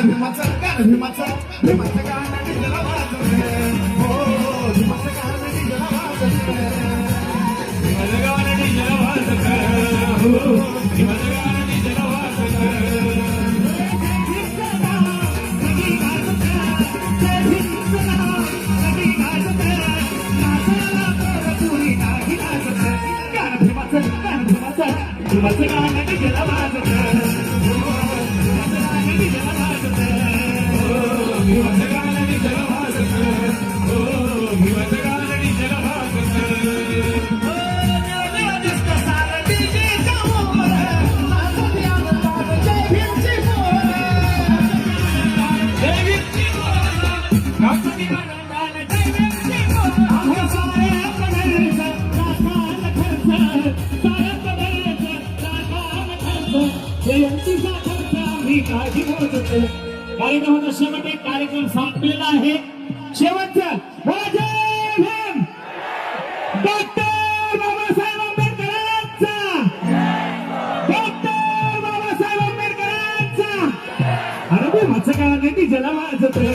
भीमाचं गाणं डीजेला वाजवतंय. हो भीमाचं गाणं डीजेला वाजवतंय. भीमाचं गाणं डीजेला वाजवतंय. हो भीमाचं गाणं डीजेला वाजवतंय. भीमाचं गाणं डीजेला वाजवतंय. कार्यक्रमाचा शेवट एक कार्यक्रम संपलेला आहे. शेवटचा जय भीम डॉक्टर बाबासाहेब आंबेडकरांचा. डॉक्टर बाबासाहेब आंबेडकरांचा. अरे भीमाचं गाणं डीजेला वाजवतंय.